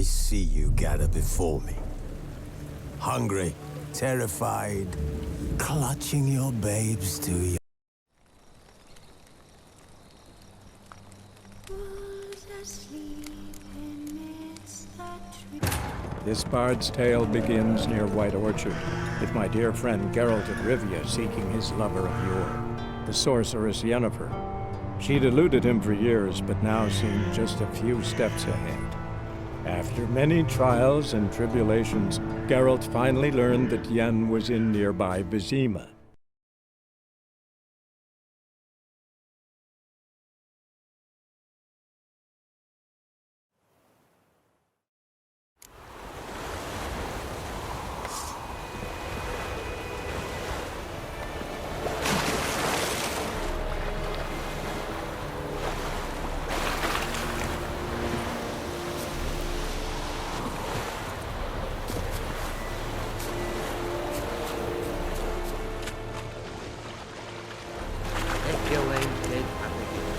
see you gather before me. Hungry, terrified, clutching your babes to your... This bard's tale begins near White Orchard, with my dear friend Geralt of Rivia seeking his lover of yore, the sorceress Yennefer. She'd eluded him for years, but now seemed just a few steps ahead. After many trials and tribulations, Geralt finally learned that Yen was in nearby Vizima.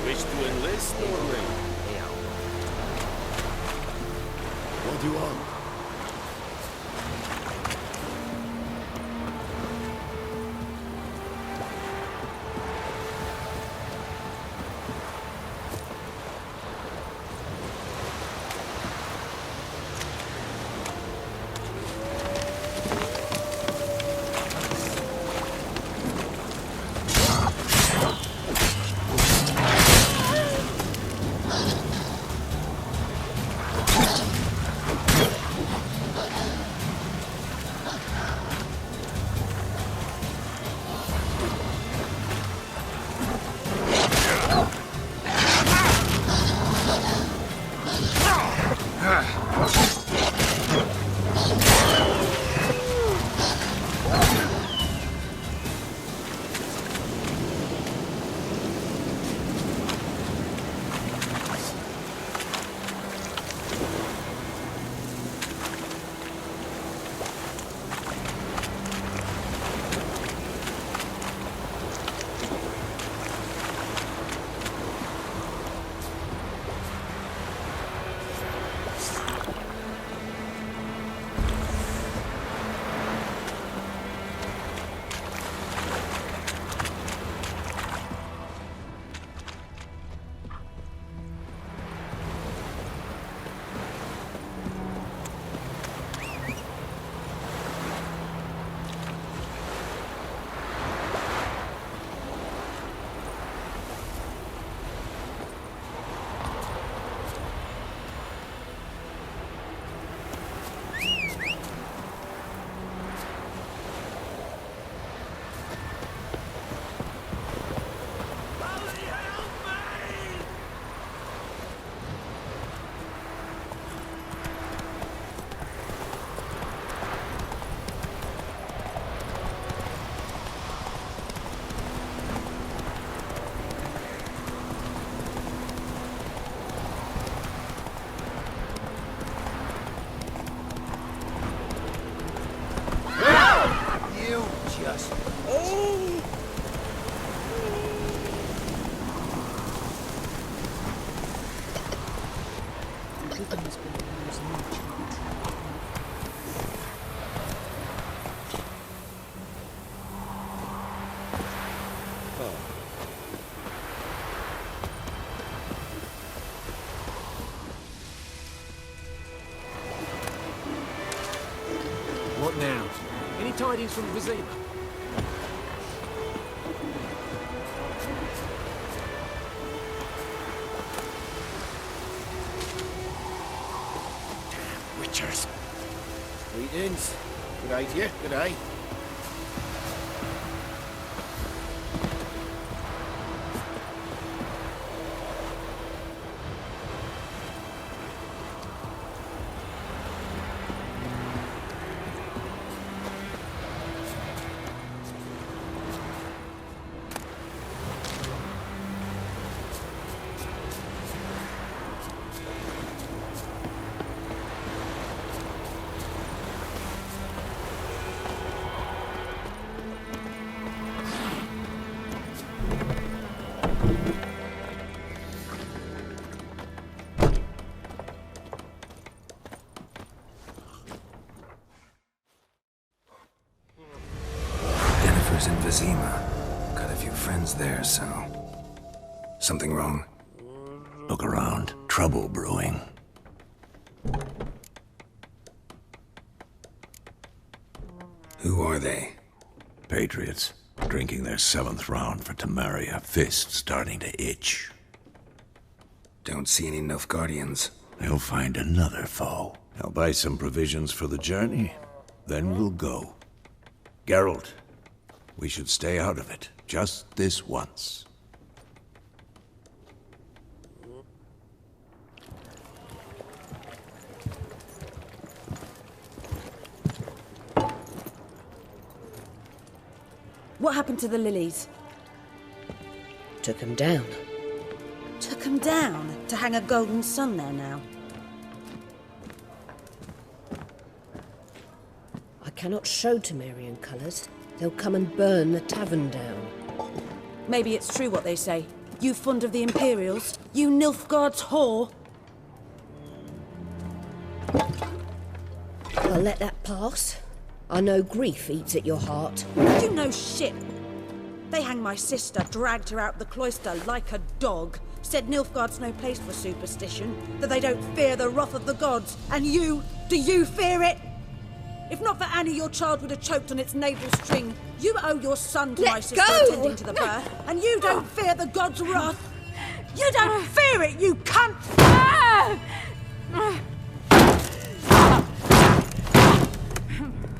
Wish to enlist, Norling? What do you want? What now? Any tidings from Vizima? Witchers. Greetings. Good eye to you. Good eye. was in Vizima. Got a few friends there, so... Something wrong? Look around. Trouble brewing. Who are they? Patriots. Drinking their 7th round for Temeria. Fist starting to itch. Don't see any Nilfgaardians. They'll find another foe. I'll buy some provisions for the journey. Then we'll go. Geralt, we should stay out of it. Just this once. What happened to the lilies? Took him down. Took them down to hang a golden sun there now. I cannot show Temerian colours. They'll come and burn the tavern down. Maybe it's true what they say. You fond of the Imperials? You Nilfgaard's whore? I'll let that pass. I know grief eats at your heart. You know shit. They hanged my sister, dragged her out the cloister like a dog. Said Nilfgaard's no place for superstition, that they don't fear the wrath of the gods. And you, do you fear it? If not for Annie, your child would have choked on its navel string. You owe your son to my sister attending to the birth, and you don't fear the gods' wrath. You don't fear it, you cunt!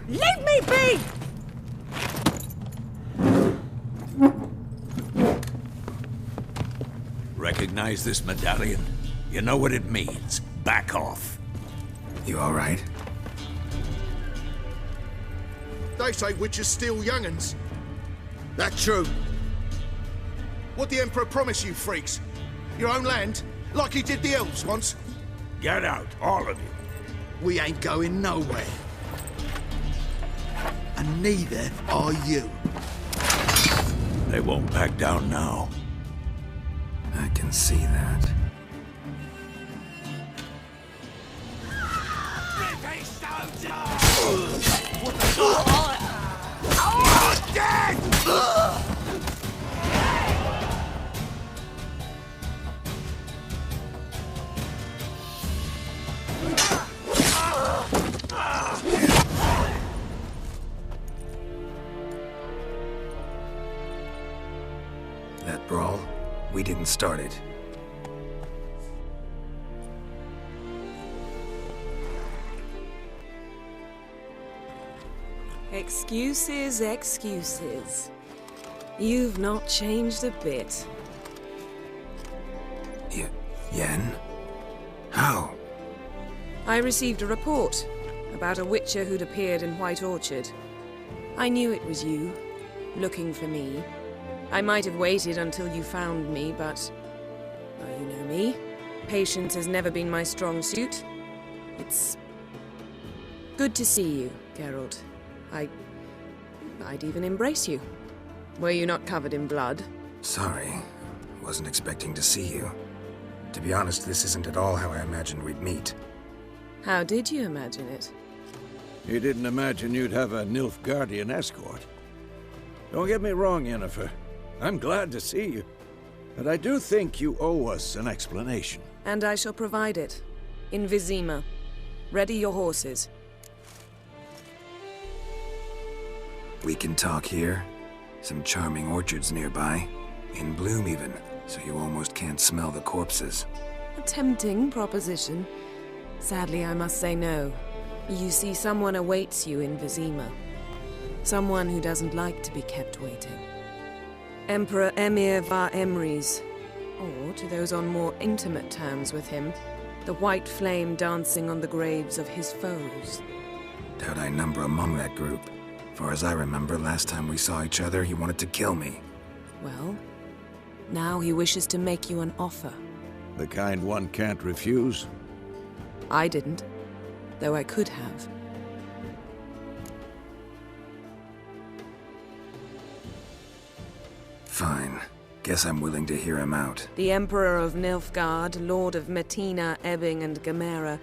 Leave me be! Recognize this medallion? You know what it means. Back off. You alright? They say witches steal young'uns. That true. What the Emperor promise you, freaks? Your own land? Like he did the elves once? Get out, all of you. We ain't going nowhere. And neither are you. They won't back down now. I can see that. That brawl, we didn't start it. Excuses, excuses. You've not changed a bit. Yen? How? I received a report about a witcher who'd appeared in White Orchard. I knew it was you, looking for me. I might have waited until you found me, but... well, you know me. Patience has never been my strong suit. It's... good to see you, Geralt. I'd even embrace you. Were you not covered in blood? Sorry. Wasn't expecting to see you. To be honest, this isn't at all how I imagined we'd meet. How did you imagine it? You didn't imagine you'd have a Nilfgaardian escort. Don't get me wrong, Yennefer. I'm glad to see you. But I do think you owe us an explanation. And I shall provide it. In Vizima. Ready your horses. We can talk here. Some charming orchards nearby. In bloom even, so you almost can't smell the corpses. A tempting proposition. Sadly, I must say no. You see, someone awaits you in Vizima. Someone who doesn't like to be kept waiting. Emperor Emir var Emrys. Or, to those on more intimate terms with him, the white flame dancing on the graves of his foes. Doubt I number among that group. Far as I remember, last time we saw each other, he wanted to kill me. Well, now he wishes to make you an offer. The kind one can't refuse. I didn't, though I could have. Fine. Guess I'm willing to hear him out. The Emperor of Nilfgaard, Lord of Metina, Ebbing and Gamera,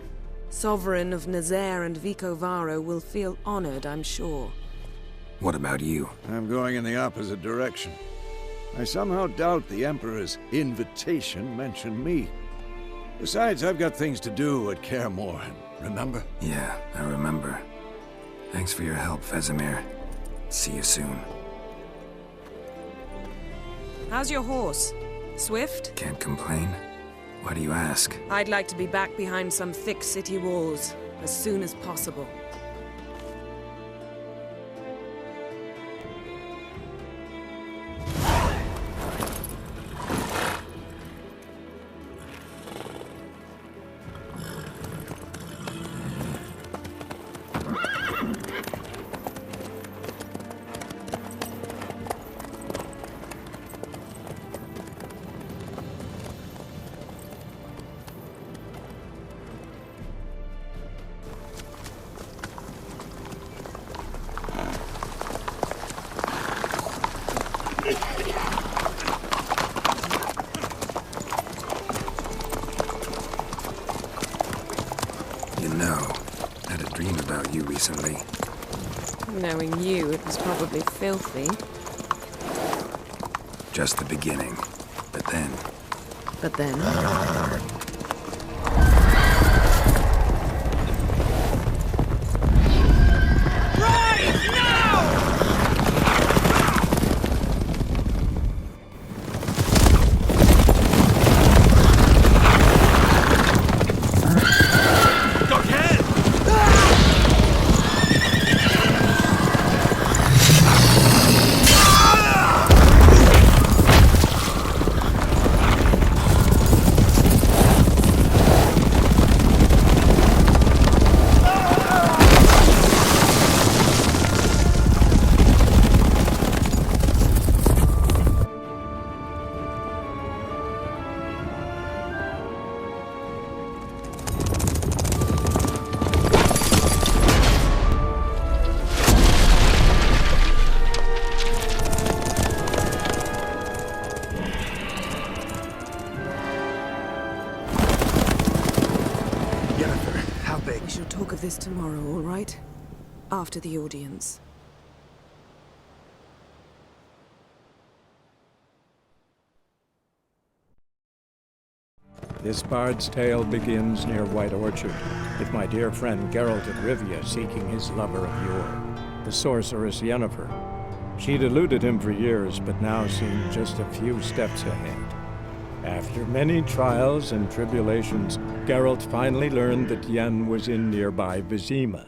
Sovereign of Nazaire and Vicovaro will feel honored, I'm sure. What about you? I'm going in the opposite direction. I somehow doubt the Emperor's invitation mentioned me. Besides, I've got things to do at Kaer Morhen, remember? Yeah, I remember. Thanks for your help, Vesemir. See you soon. How's your horse? Swift? Can't complain. Why do you ask? I'd like to be back behind some thick city walls as soon as possible. You know, I had a dream about you recently. Knowing you, it was probably filthy. Just the beginning. But then... But then... We shall talk of this tomorrow, all right? After the audience. This bard's tale begins near White Orchard, with my dear friend Geralt of Rivia seeking his lover of yore, the sorceress Yennefer. She'd eluded him for years, but now seemed just a few steps ahead. After many trials and tribulations, Geralt finally learned that Yen was in nearby Vizima.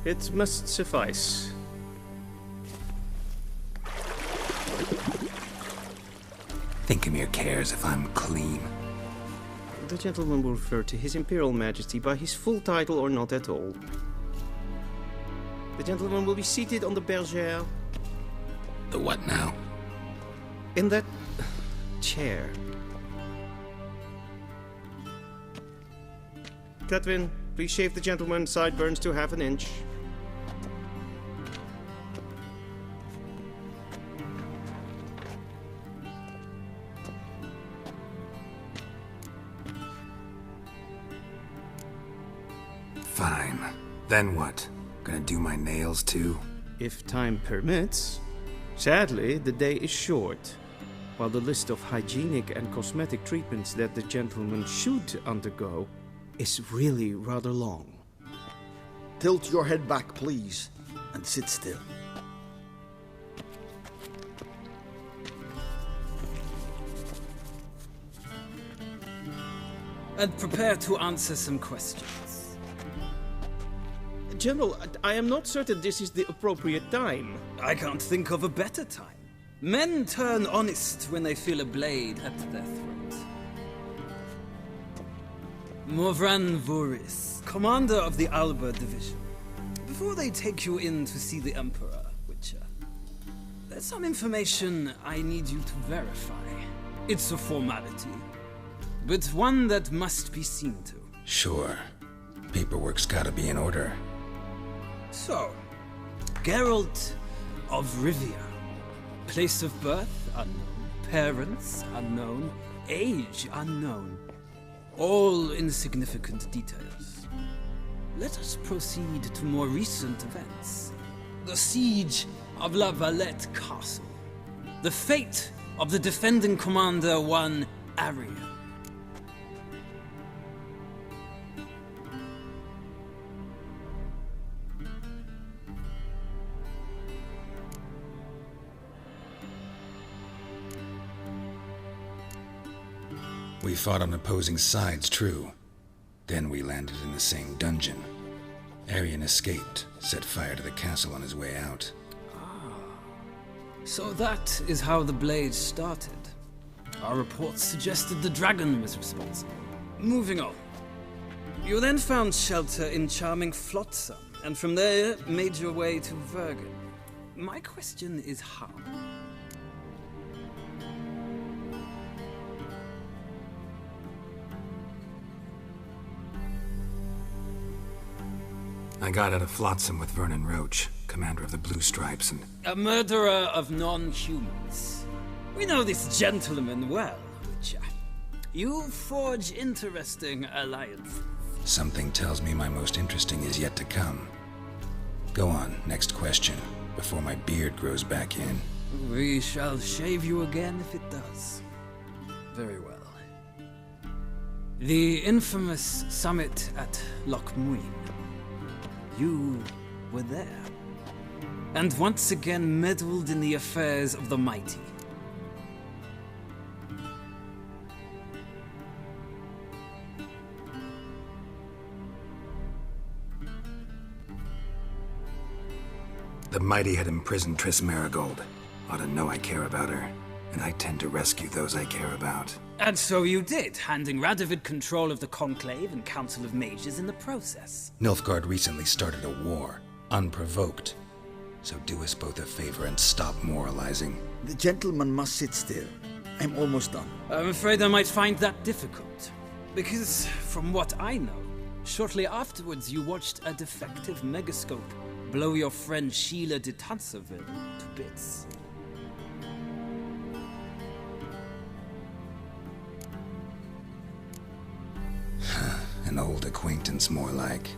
It must suffice. Thinkamir cares if I'm clean. The gentleman will refer to His Imperial Majesty by his full title or not at all. The gentleman will be seated on the bergère. The what now? In that chair. Cletwin, please shave the gentleman's sideburns to half an inch. Fine. Then what? Gonna do my nails too? If time permits. Sadly, the day is short, while the list of hygienic and cosmetic treatments that the gentleman should undergo is really rather long. Tilt your head back, please, and sit still. And prepare to answer some questions. General, I am not certain this is the appropriate time. I can't think of a better time. Men turn honest when they feel a blade at their throat. Morvran Voorhis, commander of the Alba Division. Before they take you in to see the Emperor, Witcher, there's some information I need you to verify. It's a formality, but one that must be seen to. Sure. Paperwork's gotta be in order. So, Geralt of Rivia. Place of birth unknown, parents unknown, age unknown. All insignificant details. Let us proceed to more recent events. The siege of La Valette Castle. The fate of the defending commander, one Arian. We fought on opposing sides, true. Then we landed in the same dungeon. Arian escaped, set fire to the castle on his way out. So that is how the Blade started. Our reports suggested the dragon was responsible. Moving on. You then found shelter in charming Flotsam, and from there made your way to Vergen. My question is how? I got out of Flotsam with Vernon Roach, commander of the Blue Stripes, and... A murderer of non-humans. We know this gentleman well, Witcher. You forge interesting alliances. Something tells me my most interesting is yet to come. Go on, next question, before my beard grows back in. We shall shave you again if it does. Very well. The infamous summit at Loch Muin. You were there, and once again meddled in the affairs of the mighty. The mighty had imprisoned Triss Merigold. Ought to know I care about her, and I tend to rescue those I care about. And so you did, handing Radovid control of the Conclave and Council of Mages in the process. Nilfgaard recently started a war, unprovoked. So do us both a favor and stop moralizing. The gentleman must sit still. I'm almost done. I'm afraid I might find that difficult. Because, from what I know, shortly afterwards you watched a defective megascope blow your friend Sheila de Tanserville to bits. An old acquaintance, more like.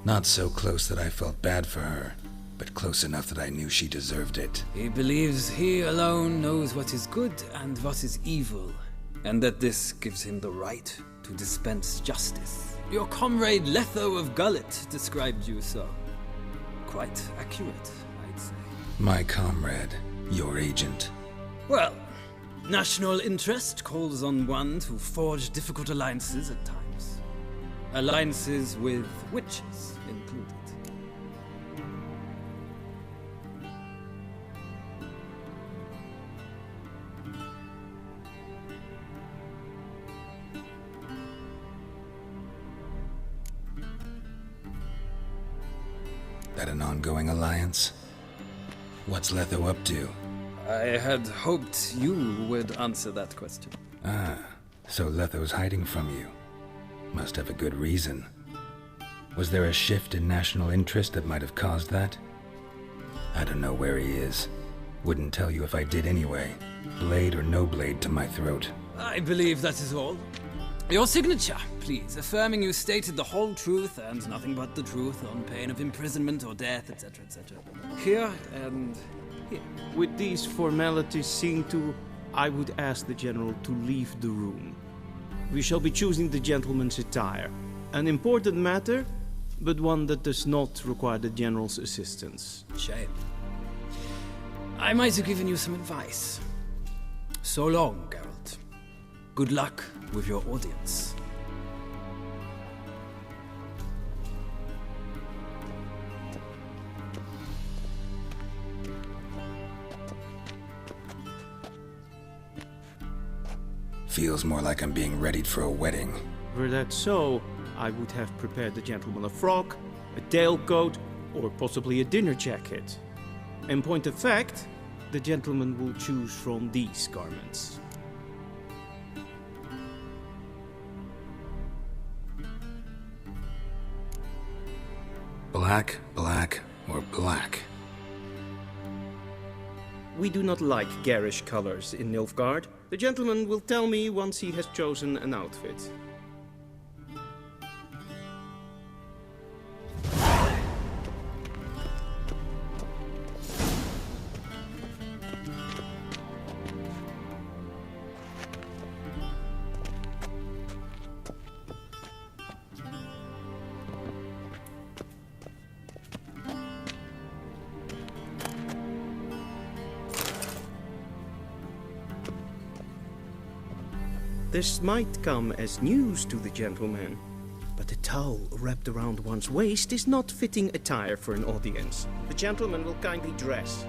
Not so close that I felt bad for her, but close enough that I knew she deserved it. He believes he alone knows what is good and what is evil, and that this gives him the right to dispense justice. Your comrade Letho of Gullet described you so. Quite accurate, I'd say. My comrade, your agent. Well, national interest calls on one to forge difficult alliances at times. Alliances with witches included. That an ongoing alliance? What's Letho up to? I had hoped you would answer that question. Ah, so Letho's hiding from you. Must have a good reason. Was there a shift in national interest that might have caused that? I don't know where he is. Wouldn't tell you if I did anyway. Blade or no blade to my throat. I believe that is all. Your signature, please, affirming you stated the whole truth and nothing but the truth on pain of imprisonment or death, etc., etc. Here and here. With these formalities seen to, I would ask the General to leave the room. We shall be choosing the gentleman's attire. An important matter, but one that does not require the General's assistance. Shame. I might have given you some advice. So long, Geralt. Good luck with your audience. Feels more like I'm being readied for a wedding, Were that so, I would have prepared the gentleman a frock, a tailcoat, or possibly a dinner jacket. In point of fact, the gentleman will choose from these garments. Black, black, or black? We do not like garish colors in Nilfgaard. The gentleman will tell me once he has chosen an outfit. This might come as news to the gentleman, but a towel wrapped around one's waist is not fitting attire for an audience. The gentleman will kindly dress.